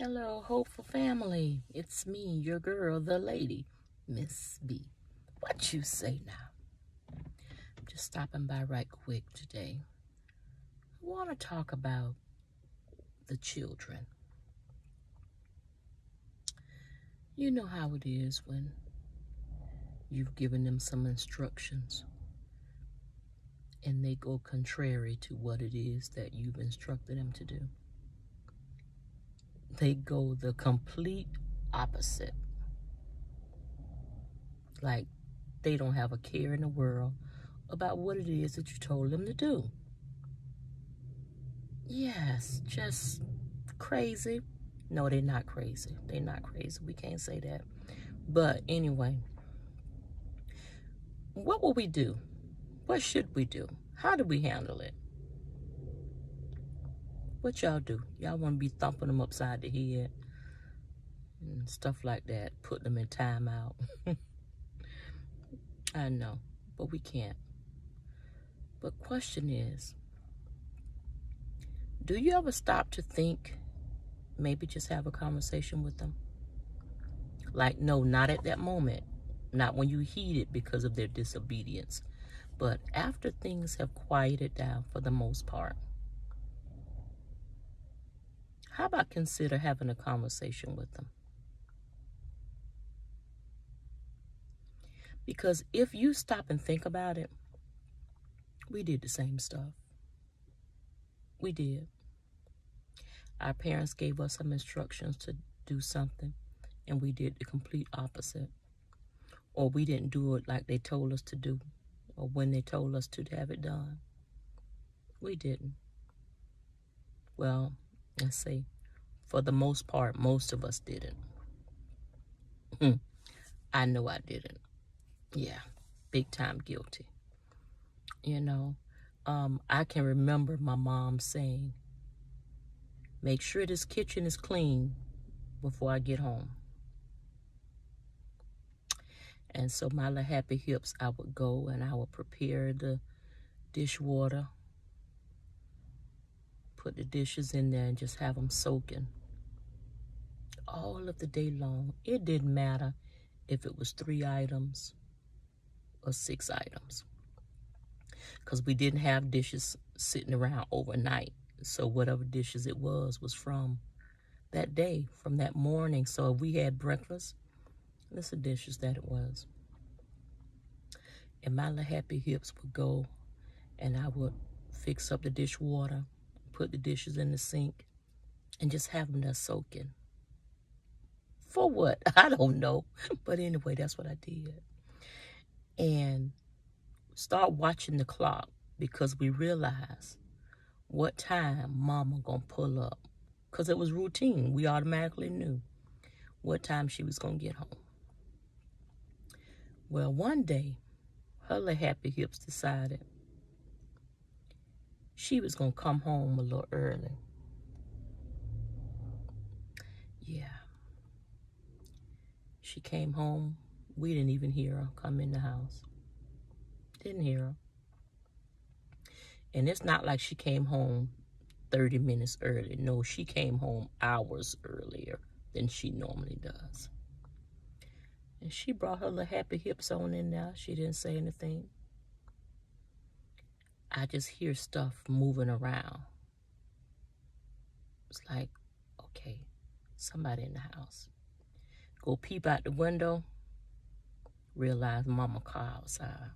Hello, hopeful family. It's me, your girl, the lady, Miss B. What you say now? I'm just stopping by right quick today. I want to talk about the children. You know how it is when you've given them some instructions and they go contrary to what it is that you've instructed them to do. They go the complete opposite. Like they don't have a care in the world about what it is that you told them to do. Yes, just crazy. No, they're not crazy. They're not crazy. We can't say that. But anyway, what will we do? What should we do? How do we handle it? What y'all do? Y'all want to be thumping them upside the head and stuff like that, put them in timeout. I know, but we can't. But question is, do you ever stop to think, maybe just have a conversation with them? Like, no, not at that moment. Not when you heed it because of their disobedience. But after things have quieted down for the most part, how about consider having a conversation with them? Because if you stop and think about it, we did the same stuff. We did. Our parents gave us some instructions to do something, and we did the complete opposite. Or we didn't do it like they told us to do, or when they told us to have it done. We didn't. Well, let's see. For the most part, most of us didn't. I know I didn't. Yeah, big time guilty. You know, I can remember my mom saying, make sure this kitchen is clean before I get home. And so my little happy hips, I would go and I would prepare the dishwater, put the dishes in there and just have them soaking all of the day long. It didn't matter if it was 3 items or 6 items, because we didn't have dishes sitting around overnight. So whatever dishes it was from that day, from that morning. So if we had breakfast, that's the dishes that it was. And my little happy hips would go and I would fix up the dishwater, put the dishes in the sink, and just have them there soaking. For what? I don't know. But anyway, that's what I did. And start watching the clock, because we realized what time mama gonna pull up. Because it was routine. We automatically knew what time she was gonna get home. Well, one day, her little happy hips decided she was gonna come home a little early. Yeah. She came home. We didn't even hear her come in the house. Didn't hear her. And it's not like she came home 30 minutes early. No, she came home hours earlier than she normally does. And she brought her little happy hips on in there. She didn't say anything. I just hear stuff moving around. It's like, okay, somebody in the house. Go peep out the window, realize mama car outside.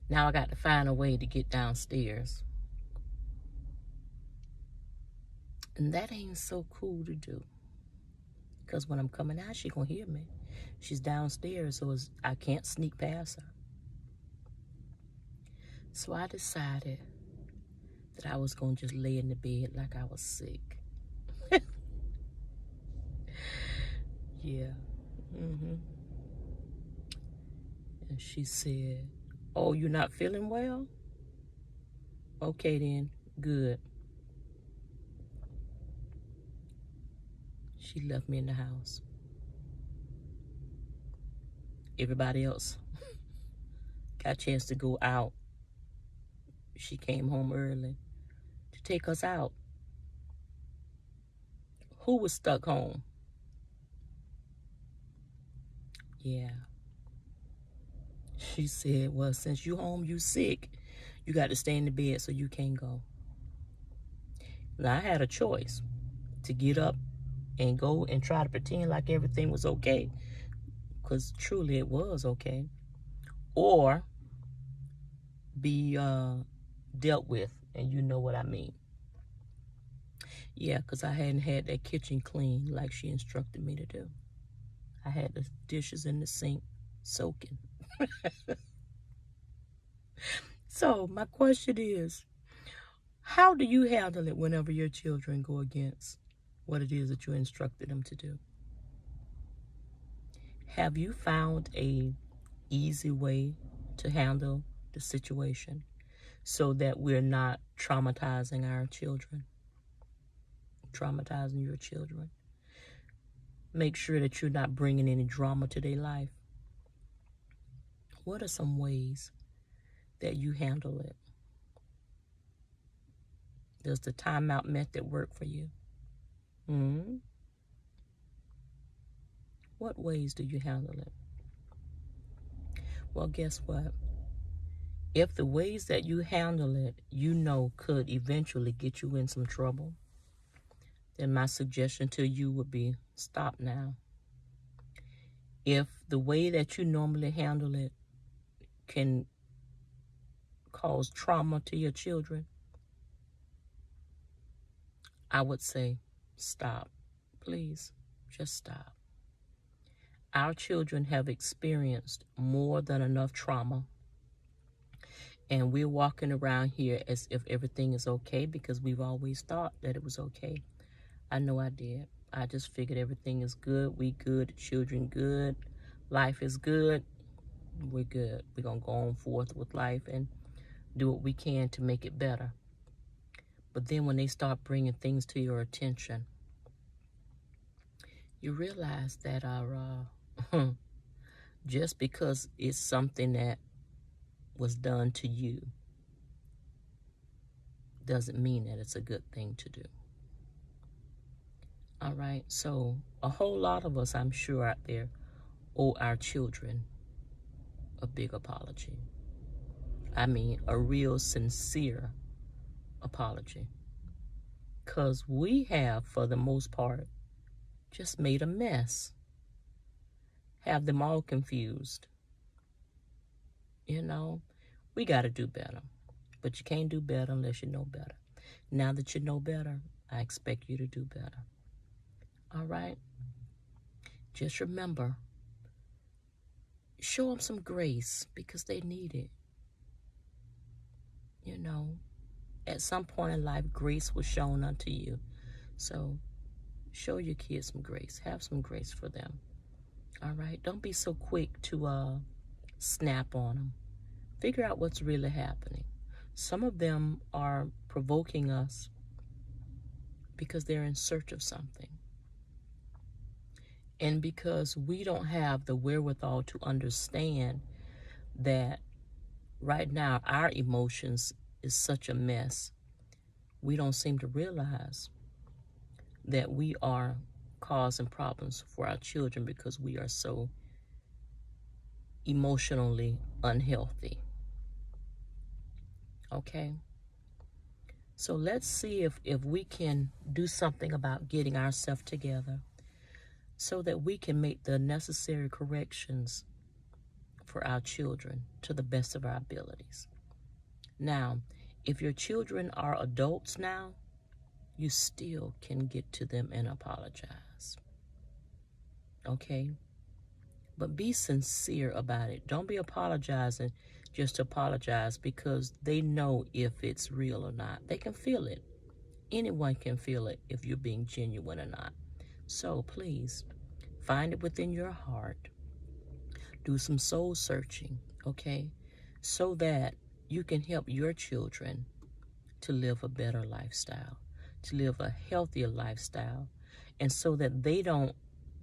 Now I got to find a way to get downstairs. And that ain't so cool to do. Because when I'm coming out, she gonna hear me. She's downstairs, so I can't sneak past her. So I decided that I was gonna just lay in the bed like I was sick. Yeah. And she said, oh, you're not feeling well? Okay then, good. She left me in the house. Everybody else got a chance to go out. She came home early to take us out. Who was stuck home? Yeah. She said, well, since you home, you sick, you got to stay in the bed so you can't go. Now, I had a choice to get up and go and try to pretend like everything was okay, because truly it was okay, or be dealt with, and you know what I mean. Yeah, because I hadn't had that kitchen clean like she instructed me to do. I had the dishes in the sink soaking. So my question is, how do you handle it whenever your children go against what it is that you instructed them to do? Have you found a easy way to handle the situation so that we're not traumatizing our children, traumatizing your children? Make sure that you're not bringing any drama to their life. What are some ways that you handle it? Does the timeout method work for you? What ways do you handle it? Well, guess what? If the ways that you handle it, you know, could eventually get you in some trouble, then my suggestion to you would be stop now. If the way that you normally handle it can cause trauma to your children, I would say stop. Please, just stop. Our children have experienced more than enough trauma, and we're walking around here as if everything is okay because we've always thought that it was okay. I know I did. I just figured everything is good. We good. The children good. Life is good. We're good. We're going to go on forth with life and do what we can to make it better. But then when they start bringing things to your attention, you realize that just because it's something that was done to you doesn't mean that it's a good thing to do. All right, so a whole lot of us, I'm sure, out there owe our children a big apology. I mean, a real sincere apology. Because we have, for the most part, just made a mess. Have them all confused. You know, we got to do better. But you can't do better unless you know better. Now that you know better, I expect you to do better. All right? Just remember, show them some grace because they need it. You know, at some point in life, grace was shown unto you. So show your kids some grace. Have some grace for them. All right? Don't be so quick to snap on them. Figure out what's really happening. Some of them are provoking us because they're in search of something. And because we don't have the wherewithal to understand that right now our emotions is such a mess, we don't seem to realize that we are causing problems for our children because we are so emotionally unhealthy. Okay? So let's see if we can do something about getting ourselves together so that we can make the necessary corrections for our children to the best of our abilities. Now, if your children are adults now, you still can get to them and apologize. Okay? But be sincere about it. Don't be apologizing just to apologize because they know if it's real or not. They can feel it. Anyone can feel it if you're being genuine or not. So please, find it within your heart. Do some soul searching, okay? So that you can help your children to live a better lifestyle, to live a healthier lifestyle, and so that they don't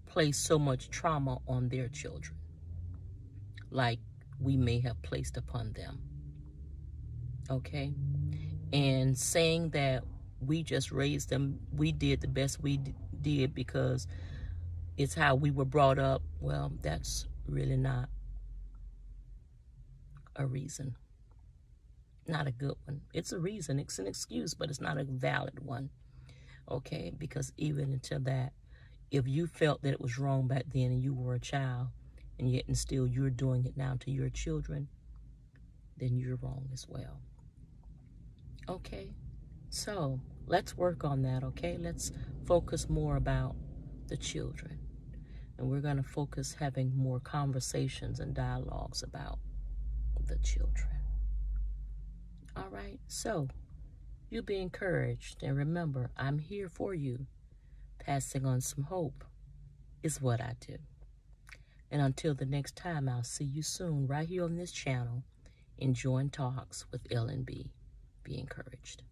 place so much trauma on their children like we may have placed upon them. Okay? And saying that we just raised them. We did the best we did because it's how we were brought up. Well, that's really not a reason. Not a good one. It's a reason. It's an excuse, but it's not a valid one. Okay? Because even until that, if you felt that it was wrong back then and you were a child, and yet and still you're doing it now to your children, then you're wrong as well. Okay? So let's work on that, okay? Let's focus more about the children. And we're going to focus having more conversations and dialogues about the children. All right? So you be encouraged. And remember, I'm here for you. Passing on some hope is what I do. And until the next time, I'll see you soon right here on this channel. Enjoying Talks with L&B. Be encouraged.